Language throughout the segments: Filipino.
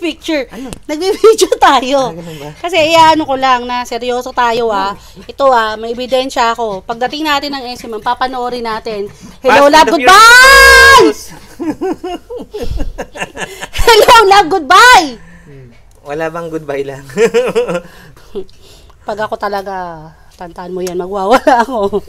Picture. Ano? Nagbi-video tayo. Ba? Kasi ano ko lang na seryoso tayo Ito may ebidensya ako. Pagdating natin ng SM, papanoorin natin. Hello, love, goodbye! Hello, love, goodbye! Wala bang goodbye lang? Pag ako talaga, tantaan mo yan, magwawala ako.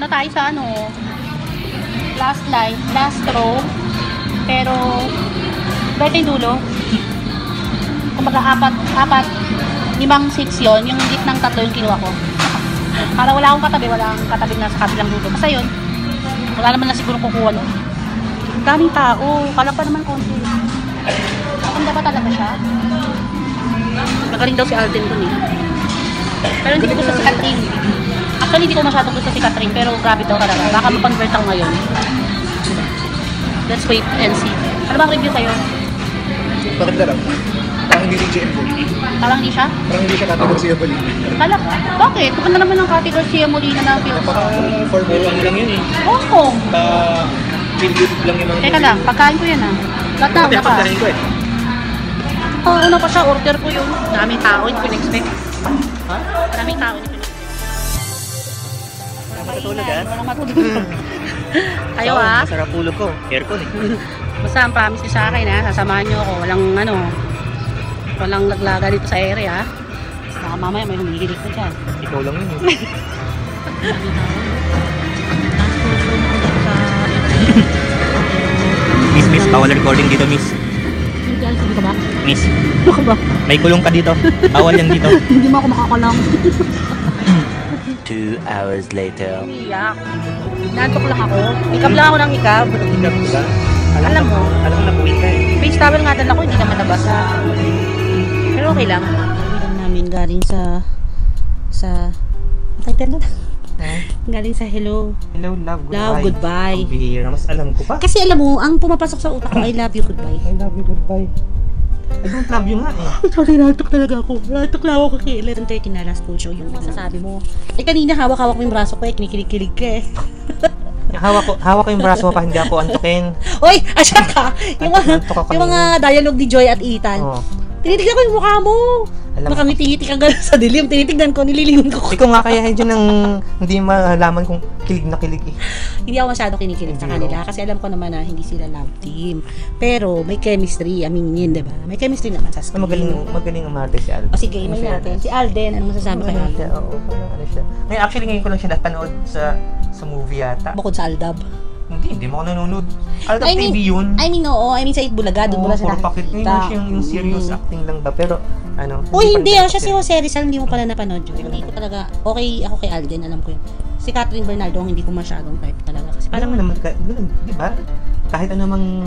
Na tayo sa last line, last row, pero pwede yung dulo. Kumbaga apat, 5, 6 yun, yung gitnang tatlo yung kinuha ko. Para wala akong katabi na sa kabilang dulo. Basta yun, wala naman na siguro kukuha no. Daming tao, kala pa naman konti. Maganda ba talaga siya? Magaling daw si Alden dun Pero hindi ko gusto si Catherine. Actually, hindi ko masyadong gusto si Catherine, pero grabe daw talaga. Baka mag-convert ako ngayon. Let's wait and see. Ano bang review kayo? Bakit na lang? Parang hindi si GM Parang hindi siya? Parang hindi siya category siya Molina. Kala, bakit? Ano naman ang category siya Molina na film? Napaka-formal lang yun Oo. Feel good lang yun. Teka lang, pagkain ko yan Lahat na, una pa. Pagkain ko Una pa siya, order ko yun. Maraming tao, hindi ko na-expect. Ha? Maraming tao, hindi ko na-expect. Matutulog Walang matutulog. Kayo Masarap ulog ko. Aircon Basta ang promise ko sa akin sasamahan nyo ako. Walang laglaga dito sa area Baka mamaya may humihilig ko dyan. Ikaw lang yun Miss, bawal recording dito, miss. Hindi ka ba? Miss, Ano ka ba? may kulong ka dito. Bawal yan dito. Hindi mo ako makakalang. 2 hours later. Iyak. Nantok lang ako. Ikab lang ako ng ikab. Alam mo? Alam mo na buwin ka Face towel nga dala ko, hindi naman nabasa. Pero okay lang. Bilang namin galing sa title na. Galing sa hello. Hello, love, goodbye. Love, goodbye. Ang bihira. Mas alam ko pa. Kasi alam mo, ang pumapasok sa utak ko, I love you, goodbye. I love you, goodbye. I don't love you nga Sorry, natok talaga ako. Natok lang ako kay 11:30 na last full show yung masasabi mo. Kanina hawak-hawak mo yung braso ko kinikilig-kilig ka Hawak ko yung braso pa, hindi ako antukin. Oy, asya ka! Yung mga dialogue ni Joy at Ethan. Tinitignan ko yung mukha mo. Nakangiti-ngiti ka gano'n sa dilim. Tinitignan ko, nililingon ko. Ikaw nga kaya yun ng hindi malaman kung kilig na kilig Hindi ako masyado kinikilig sa kanila kasi alam ko naman na hindi sila love team. Pero may chemistry, aminin, diba? May chemistry naman sa screen. Magaling umarte si Alden. O sige, may natin. Si Alden, ano masasabi kay Alden? Oo, ano siya. Ngayon ko lang siya napanood sa movie yata. Bukod sa Aldab. Hindi mo ako nanonood. Aldab TV yun. I mean, sa Itbulaga, doon mo lang siya nakikita. Yung serious acting lang ba? Pero, hindi siya si Jose Rizal, hindi mo pala napanood yun. Hindi ko talaga, okay ako kay Alden, alam ko yun. Si Catherine Bernardo, hindi ko masyadong type talaga. Kasi parang naman, di ba? Kahit anumang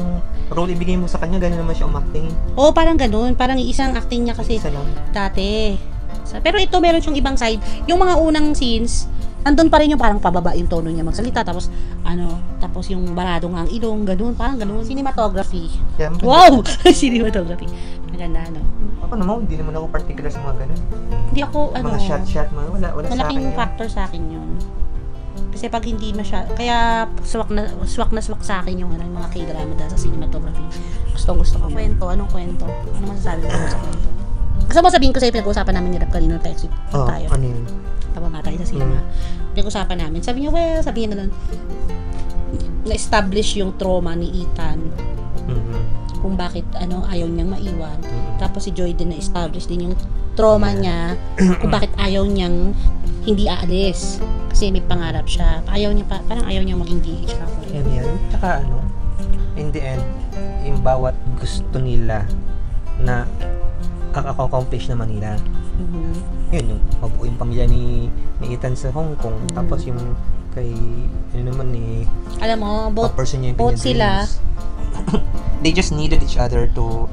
role ibigay mo sa kanya, gano'n naman siya umacting. Oo, parang gano'n. Parang isang acting niya kasi dati. Pero ito, meron siyang ibang side. Yung mga unang scenes, andun pa rin yung parang pababa yung tono niya magsalita, tapos yung barado nga ang ilong, gano'n, parang gano'n. Cinematography. Yeah, wow! Cinematography. Maganda, Ako naman, hindi naman ako particular sa mga gano'n. Hindi ako, mga shot, wala sa akin. Malaking factor sa akin yun. Kasi pag hindi kaya swak na swak sa akin yung mga K-drama dahil sa cinematography. Gusto ko. Kwento, anong kwento? Ano masasabi mo sa kwento? Gusto mo sabihin ko sa'yo, pinag-uusapan namin ni Rap kanina sa exit tayo. Ano yun? Tama tayo sa cinema. Pinag-uusapan namin. Sabi niya, sabihin na lang, na-establish yung trauma ni Ethan. Kung bakit ayaw niyang maiwan. Tapos si Joy din na-establish din yung trauma niya kung bakit ayaw niyang hindi aalis. Kasi may pangarap siya. Parang ayaw niyang maging DH ka. Yan. Tsaka in the end, yung bawat gusto nila na accomplish naman nila. Yun, yung mabuo yung pamilya ni Ethan sa Hong Kong. Tapos yung kay, naman ni alam mo, both sila they just needed each other to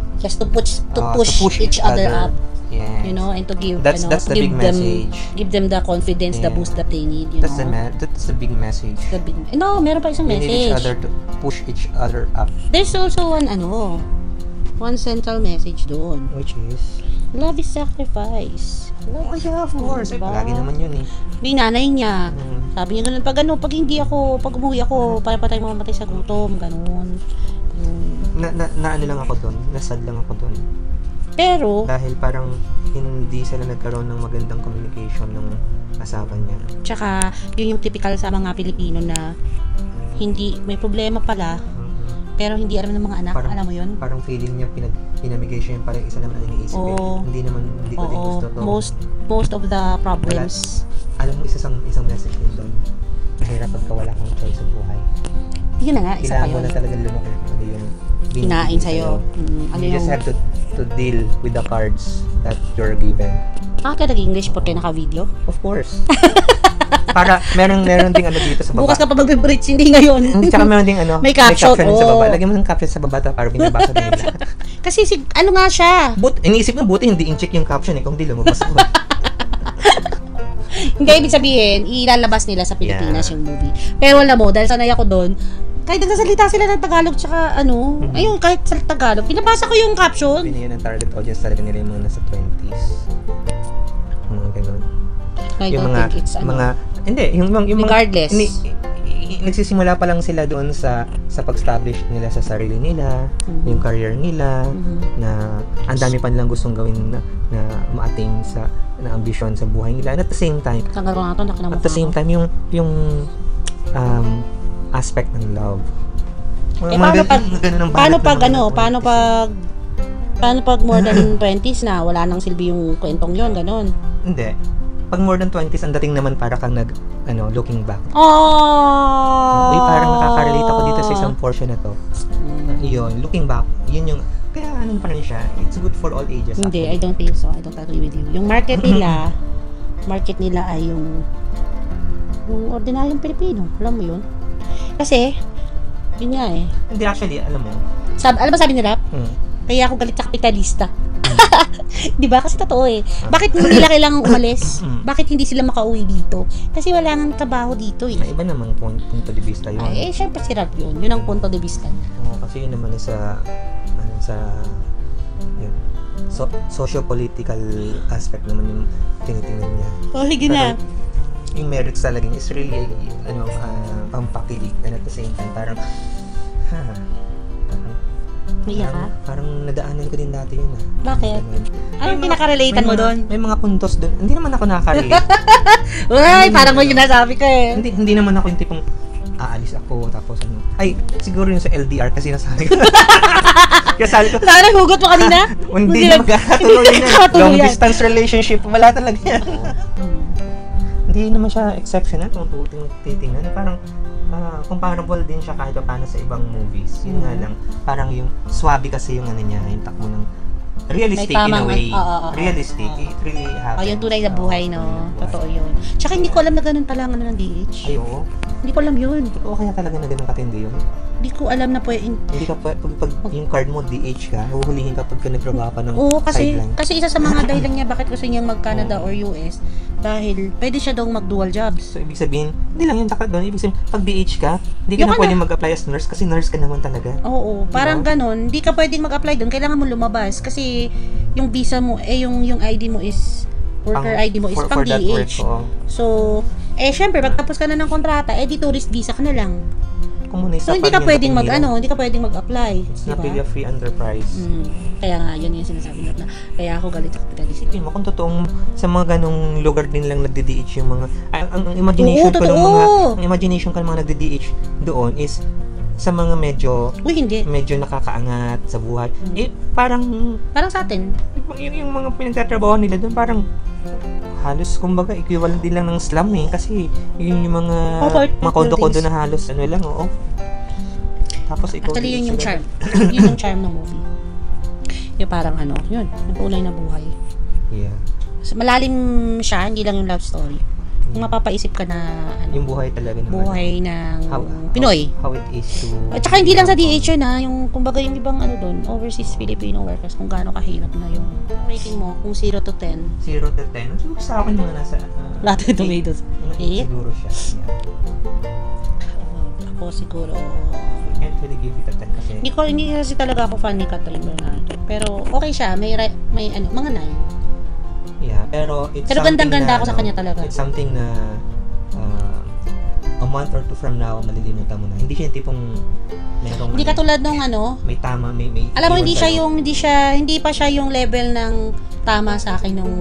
push each other up. Yes. And to give that's the big message. Give them the confidence, the boost that they need, That's the big message. Meron pa isang message. They need each other to push each other up. There's also one central message doon. Which is Love is sacrifice. Oh, yeah, of course. Diba? Lagi naman yun eh. May nanay niya. Mm. Sabi niya ganun, pag umuwi ako, para tayo mamatay sa gutom, ganun. Na ano lang ako doon, nasad lang ako doon. Pero, Dahil parang hindi sila nagkaroon ng magandang communication ng asawa niya. tsaka, yun yung typical sa mga Pilipino na hindi, may problema pala, pero hindi alam ng mga anak, alam mo yun? Parang feeling niya pinamigay siya yung parang isa naman ang iniisip eh. Oo. Hindi ko din gusto to. Most of the problems. Alam mo, isang message din doon. Mahirap pagka wala kang choice sa buhay. Yun na nga, isa pa Kailangan mo yun. na talaga lumakin ano yung Hinain sa'yo. Ano You yung... just have to deal with the cards that you're given. Kaya nag-English po tayo naka-video? Of course. Para meron ding ano dito sa baba. Bukas ka pa mag-bridge, hindi ngayon. Tsaka meron ding ano, May caption, sa baba. oo. Lagyan mo ng caption sa baba para binabasa din nila. Kasi ano nga siya? Iniisip mo buti hindi in-check yung caption kung di lumabas mo. Hindi, ibig sabihin, ilalabas nila sa Pilipinas Yeah. yung movie. Pero alam mo, dahil sanay ako doon, kahit nagsasalita sila ng Tagalog tsaka ayun, kahit sa Tagalog, pinabasa ko yung caption. Sabi niya ng target audience talaga nila yung mga nasa 20s. Mga ganun. I Yung don't mga, think it's hindi, yung mga, Regardless. nagsisimula pa lang sila doon sa pag-establish nila sa sarili nila, yung career nila, na ang dami pa nilang gustong gawin na ma-attain sa na ambisyon sa buhay nila. And at the same time, Tanggal ko nga ito, at the same time, yung aspect ng love. Paano pag more than 20s na, wala nang silbi yung kwentong yon, ganon. Hindi. Pag more than 20s, ang dating naman para kang looking back. Oh! Uy, parang nakaka-relate ako dito sa isang portion na to. Yun, looking back, yun yung, kaya ano pa rin siya, it's good for all ages. Hindi, I actually. don't think so. I don't agree with you. Yung market nila ay yung ordinaryong Pilipino. Alam mo yun? Kasi, yun nga eh. Hindi, actually, alam mo. Alam ba sabi nila? Kaya ako galit sa kapitalista. Di ba? Kasi totoo eh. Bakit hindi nila kailangang umalis? Bakit hindi sila makauwi dito? Kasi wala nang trabaho dito eh. May iba namang punto de vista yun. Ay, syempre si Ralph yun. Yun ang punto de vista. Kasi yun naman sa yun, socio-political aspect naman yung tinitingnan niya. Oh, higi na. Yung merits talaga is really pampakilig, and at the same time parang Naiyak ka? Parang nadaanan ko din dati yun Bakit? Anong pinaka-relatean mo doon? May mga puntos doon. Hindi naman ako nakaka-relate. Uy, parang may sinasabi ka eh. Hindi naman ako yung tipong aalis ako tapos ano. Ay, siguro yung sa LDR kasi nasabi ko. Kaya sabi ko, sana hugot mo kanina? hindi na magkakatuloy na. Long distance relationship, wala talaga yan. Hindi naman siya exceptional kung titingnan. Parang comparable din siya kahit paano sa ibang movies. Yun nga lang, parang yung swabe kasi yung ano niya, yung takbo ng realistic in a way. Realistic. It really happens. Yung tunay na buhay, no? Totoo yun. Tsaka hindi ko alam na ganun pala ang ano ng DH. Ay, oo. Hindi ko alam yun. Oo, kaya talaga na ganun katindi yun. Hindi ko alam na pwede. Hindi ka pag yung card mo DH ka, huhulihin ka pagka nagtrabaho ka ng sideline. Kasi isa sa mga dahilan niya bakit gusto niyang mag-Canada or US dahil pwede siya daw mag-dual jobs. So, ibig sabihin, hindi lang yung takot doon. Ibig sabihin, pag DH ka, hindi ka na pwede mag-apply as nurse kasi nurse ka naman talaga. Oo, parang ganun. Hindi ka pwedeng mag-apply doon. Kailangan mo lumabas kasi yung visa mo, yung ID mo is, worker ID mo is pang DH. So, syempre, pagtapos ka na ng kontrata, di tourist visa ka na lang. So, hindi ka pwedeng mag-apply. It's not really a free enterprise. Kaya nga, yun yung sinasabi na. Kaya ako galit sa kapitalista. Isipin mo, kung totoong sa mga ganong lugar din lang nagdi-DH yung mga, ang imagination ko ng mga, ang imagination ko ng mga nagdi-DH doon is sa mga medyo nakakaangat sa buhay. Parang sa atin. Yung mga pinagtatrabaho nila doon, parang halos kumbaga equivalent din lang ng slum kasi yung mga kondo-kondo na halos lang tapos ikaw actually yun yung charm yun yung charm ng movie yung parang yun yung tunay na buhay so, malalim siya, hindi lang yung love story yung mapapaisip ka na yung buhay talaga ng Pinoy how it is to at saka hindi lang sa DH yun yung kumbaga yung ibang doon overseas Filipino workers kung gaano kahirap na yung rating mo kung 0 to 10 0 to 10 siguro sa akin mga nasa Rotten Tomatoes 8 siguro siya ako siguro I can't really give it a 10 kasi hindi kasi talaga ako fan ni Catherine Bernardo pero okay siya may mga 9 Pero gandang-ganda ako sa kanya talaga. It's something na a month or two from now, malilimutan mo na. Hindi siya yung tipong merong Hindi katulad nung ano, may tama, may alam mo, iwan sa'yo. hindi pa siya yung level ng tama sa akin nung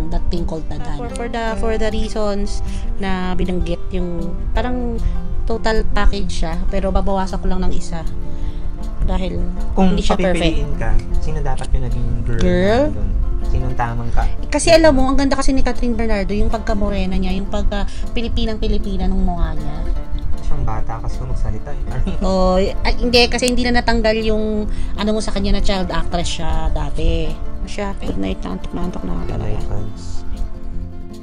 that thing called Tadhana. For the reasons na binanggit, yung parang total package siya, pero babawasan ko lang ng isa. Dahil Kung hindi siya perfect. papipiliin ka, sino dapat yung naging girl? Girl? na doon? Sinong tamang ka? Kasi alam mo, ang ganda kasi ni Catherine Bernardo, yung pagka-morena niya, yung pagka-Pilipinang-Pilipina ng mukha niya. Siyang bata kasi kung magsalita eh. Hindi, kasi hindi na natanggal yung mo sa kanya na child actress siya dati. Siya, good night, na antok na ako talaga. Fans.